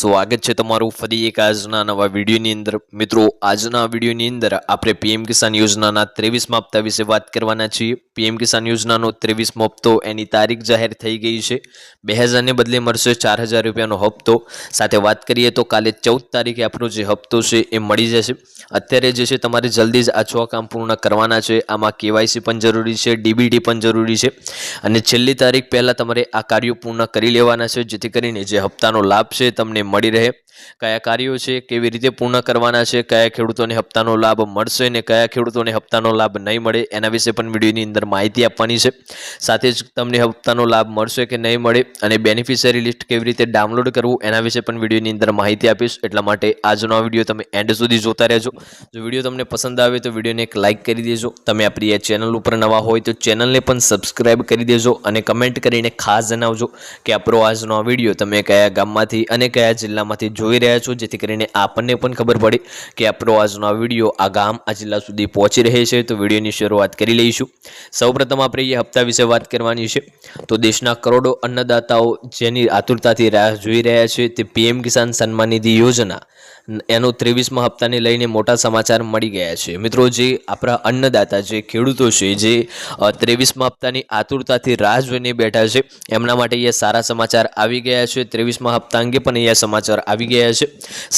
સ્વાગત છે તમારું ફરી એક આજના નવા વિડીયોની અંદર। મિત્રો આજના વિડીયોની અંદર આપણે પીએમ કિસાન યોજનાના 23મા હપ્તા વિશે વાત કરવાના છીએ। પીએમ કિસાન યોજનાનો 23મો હપ્તો એની તારીખ જાહેર થઈ ગઈ છે। 2000 ને બદલે મળશે 4000 રૂપિયાનો હપ્તો। સાથે વાત કરીએ તો કાલે 14 તારીખે આપણો જે હપ્તો છે એ મળી જશે। અત્યારે જે છે તમારે જલ્દી જ આ 6 કામ પૂર્ણ કરવાના છે। આમાં કેવાયસી પણ જરૂરી છે, ડીબીટી પણ જરૂરી છે અને છેલ્લી તારીખ પહેલા તમારે આ કાર્યો પૂર્ણ કરી લેવાના છે, જેથી કરીને જે હપ્તાનો લાભ છે તમને મળી રહે। કયા કાર્યો છે, કેવી રીતે પૂર્ણ કરવાના છે, કયા ખેડૂતોને હપ્તાનો લાભ મળશે ને કયા ખેડૂતોને હપ્તાનો લાભ નહીં મળે એના વિશે પણ વિડીયોની અંદર માહિતી આપવાની છે। સાથે જ તમને હપ્તાનો લાભ મળશે કે નહીં મળે અને બેનિફિશિયરી લિસ્ટ કેવી રીતે ડાઉનલોડ કરવું એના વિશે પણ વિડીયોની અંદર માહિતી આપીશ। એટલા માટે આજનો આ વિડીયો તમે એન્ડ સુધી જોતા રહેજો। જો વિડીયો તમને પસંદ આવે તો વિડીયોને એક લાઇક કરી દેજો। તમે આપણી આ ચેનલ ઉપર નવા હોય તો ચેનલને પણ સબસ્ક્રાઇબ કરી દેજો અને કમેન્ટ કરીને ખાસ જણાવજો કે આપણો આજનો આ વિડીયો તમે કયા ગામમાંથી અને કયા જિલ્લામાંથી જોઈ રહ્યા છો, જેથી કરીને આપણને પણ ખબર પડે કે આપણો આજનો આ વિડીયો આ ગામ આ જિલ્લા સુધી પહોંચી રહે છે। તો વિડીયોની શરૂઆત કરી લઈશું। સૌપ્રથમ આપણે એ હપ્તા વિશે વાત કરવાની છે। તો દેશના કરોડો અન્નદાતાઓ જેની આતુરતાથી રાહ જોઈ રહ્યા છે તે પીએમ કિસાન સન્માન નિધિ યોજના એનો 23મા હપ્તાને લઈને મોટા સમાચાર મળી ગયા છે। મિત્રો જે આપણા અન્નદાતા જે ખેડૂતો છે જે 23મા હપ્તાની આતુરતાથી રાહ જોઈને બેઠા છે એમના માટે એ સારા સમાચાર આવી ગયા છે। 23મા હપ્તા અંગે પણ એ સમાચાર આવી ગયા છે।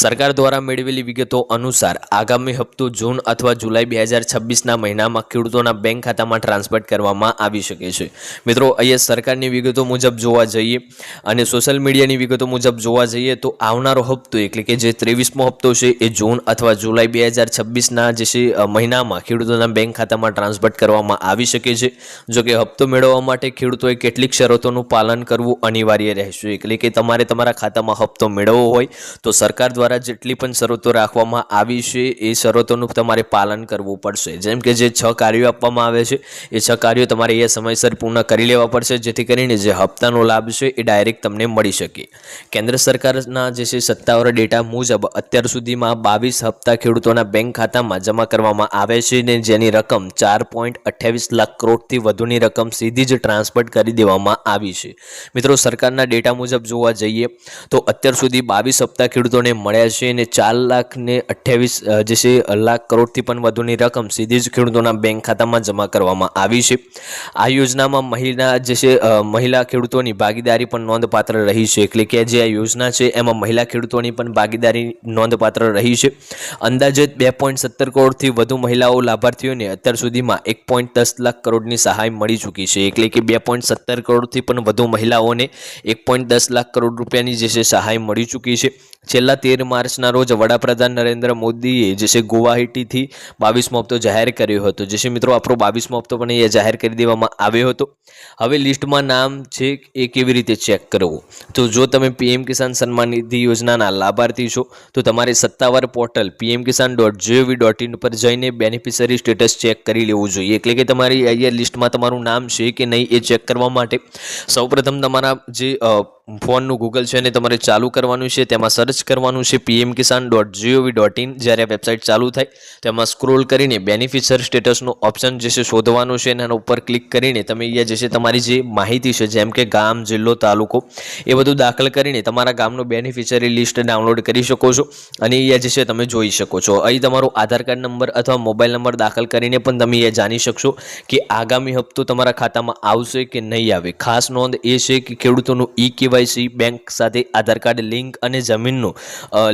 સરકાર દ્વારા મેળવેલી વિગતો અનુસાર આગામી હપ્તો જૂન અથવા જુલાઈ 2026ના મહિનામાં ખેડૂતોના બેંક ખાતામાં ટ્રાન્સફર કરવામાં આવી શકે છે। મિત્રો અહીંયા સરકારની વિગતો મુજબ જોવા જઈએ અને સોશિયલ મીડિયાની વિગતો મુજબ જોવા જઈએ તો આવનારો હપ્તો એટલે કે જે 23મો હપ્તો છે એ જૂન અથવા જુલાઈ 2026ના જે છે મહિનામાં ખેડૂતોના બેંક ખાતામાં ટ્રાન્સફર કરવામાં આવી શકે છે। જો કે હપ્તો મેળવવા માટે ખેડૂતોએ કેટલીક શરતોનું પાલન કરવું અનિવાર્ય રહેશે। એટલે કે તમારે તમારા ખાતામાં હપ્તો મેળવવો હોય તો સરકાર દ્વારા જેટલી પણ શરતો રાખવામાં આવી છે એ શરતોનું તમારે પાલન કરવું પડશે। જેમ કે જે 6 કાર્યો આપવામાં આવે છે એ 6 કાર્યો તમારે એ સમયસર પૂર્ણ કરી લેવા પડશે, જેથી કરીને જે હપ્તાનો લાભ છે એ ડાયરેક્ટ તમને મળી શકે। કેન્દ્ર સરકારના જે છે સત્તાવાર ડેટા મુજબ અત્યાર સુધીમાં 22 હપ્તા ખેડૂતોના બેંક ખાતામાં જમા કરવામાં આવે છે ને જેની રકમ 4.28 લાખ કરોડથી વધુની રકમ સીધી જ ટ્રાન્સફર કરી દેવામાં આવી છે। મિત્રો સરકારના ડેટા મુજબ જોવા જઈએ તો અત્યાર સુધી 22 હપ્તા ખેડૂતોને મળ્યા છે અને 4,28,00,000 જે છે લાખ કરોડથી પણ વધુની રકમ સીધી જ ખેડૂતોના બેંક ખાતામાં જમા કરવામાં આવી છે। આ યોજનામાં મહિલા ખેડૂતોની ભાગીદારી પણ નોંધપાત્ર રહી છે। એટલે કે જે આ યોજના છે એમાં મહિલા ખેડૂતોની પણ ભાગીદારી નોંધપાત્ર રહી છે। અંદાજિત 2.17 કરોડથી વધુ મહિલાઓ લાભાર્થીઓને અત્યાર સુધીમાં 1.10 લાખ કરોડની સહાય મળી ચૂકી છે। એટલે કે 2.17 કરોડથી પણ વધુ મહિલાઓને 1.10 લાખ કરોડ રૂપિયાની જે છે સહાય મળી ચૂકી છે। છેલ્લા 13 માર્ચના રોજ વડાપ્રધાન નરેન્દ્ર મોદીએ જે છે ગુવાહાટીથી 22મો હપ્તો જાહેર કર્યો હતો। જે છે મિત્રો આપણો 22મો હપ્તો પણ એ જાહેર કરી દેવામાં આવ્યો હતો। હવે લિસ્ટમાં નામ છે એ કેવી રીતે ચેક કરવું? તો જો તમે પીએમ કિસાન સન્માન નિધિ યોજનાના લાભાર્થી છો તો તમારે સત્તાવાર પોર્ટલ pmkisan.gov.in પર જઈને બેનિફિશિયરી સ્ટેટસ ચેક કરી લેવું જોઈએ। એટલે કે તમારી અહીંયા લિસ્ટમાં તમારું નામ છે કે નહીં એ ચેક કરવા માટે સૌપ્રથમ તમારા જે ફોનનું ગૂગલ છે ને તમારે ચાલુ કરવાનું છે, તેમાં સર્ચ કરવાનું છે pmkisan.gov.in। જ્યારે વેબસાઇટ ચાલુ થાય તેમાં સ્ક્રોલ કરીને બેનિફિશિયરી સ્ટેટસનો ઓપ્શન જે છે શોધવાનું છે અને એના ઉપર ક્લિક કરીને તમે અહીંયા જે છે તમારી જે માહિતી છે જેમ કે ગામ, જિલ્લો, તાલુકો એ બધું દાખલ કરીને તમારા ગામનું બેનિફિશિયરી લિસ્ટ ડાઉનલોડ કરી શકો છો અને અહીંયા જે છે તમે જોઈ શકો છો। અહીં તમારો આધાર કાર્ડ નંબર અથવા મોબાઈલ નંબર દાખલ કરીને પણ તમે એ જાણી શકશો કે આગામી હપ્તો તમારા ખાતામાં આવશે કે નહીં આવે। ખાસ નોંધ એ છે કે ખેડૂતોનું કેવાયસી બેંક સાથે આધાર કાર્ડ લિંક અને જમીનનું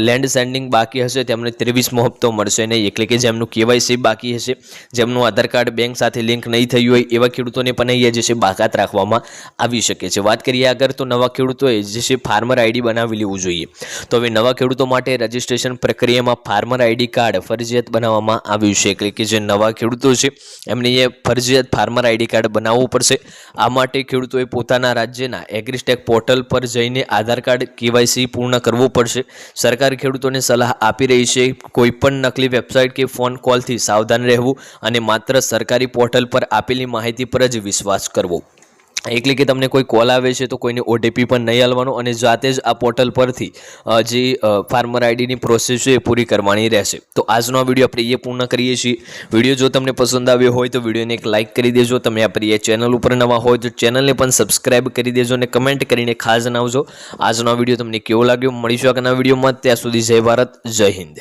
લેન્ડ સેન્ડિંગ બાકી હશે તેમને 23મો હપ્તો મળશે નહીં। એટલે કે જેમનું કેવાયસી બાકી હશે, જેમનું આધાર કાર્ડ બેંક સાથે લિંક નહીં થયું હોય એવા ખેડૂતોને પણ અહીંયા જે છે બાકાત રાખવામાં આવી શકે છે। વાત કરીએ આગળ તો નવા ખેડૂતોએ જે છે ફાર્મર આઈડી બનાવી લેવું જોઈએ। તો હવે નવા ખેડૂતો માટે રજિસ્ટ્રેશન પ્રક્રિયામાં ફાર્મર આઈડી કાર્ડ ફરજિયાત બનાવવામાં આવ્યું છે। એટલે કે જે નવા ખેડૂતો છે એમને એ ફરજિયાત ફાર્મર આઈડી કાર્ડ બનાવવું પડશે। આ માટે ખેડૂતોએ પોતાના રાજ્યના એગ્રીસ્ટેક પોર્ટલ પર જઈને આધાર કાર્ડ કેવાયસી પૂર્ણ કરવું પડશે। સરકાર ખેડૂતોને સલાહ આપી રહી છે કોઈપણ નકલી વેબસાઇટ કે ફોન કોલથી સાવધાન રહેવું અને માત્ર સરકારી પોર્ટલ પર આપેલી માહિતી પર જ વિશ્વાસ કરવો। એટલે કે તમને કોઈ કોલ આવે છે તો કોઈને ઓટીપી પણ નહીં આપવાનો અને જાતે જ આ પોર્ટલ પરથી જે ફાર્મર આઈડીની પ્રોસેસ છે એ પૂરી કરવાની રહેશે. તો આજનો આ વિડીયો આપણે એ પૂર્ણ કરીએ છીએ. વિડીયો જો તમને પસંદ આવ્યો હોય તો વિડીયોને એક લાઇક કરી દેજો. તમે આપણી એ ચેનલ ઉપર નવા હોય તો ચેનલને પણ સબસ્ક્રાઇબ કરી દેજો અને કમેન્ટ કરીને ખાસ જણાવજો આજનો વિડીયો તમને કેવો લાગ્યો. મળીશું આગળના વિડીયોમાં. ત્યાં સુધી જય ભારત, જય હિન્દ.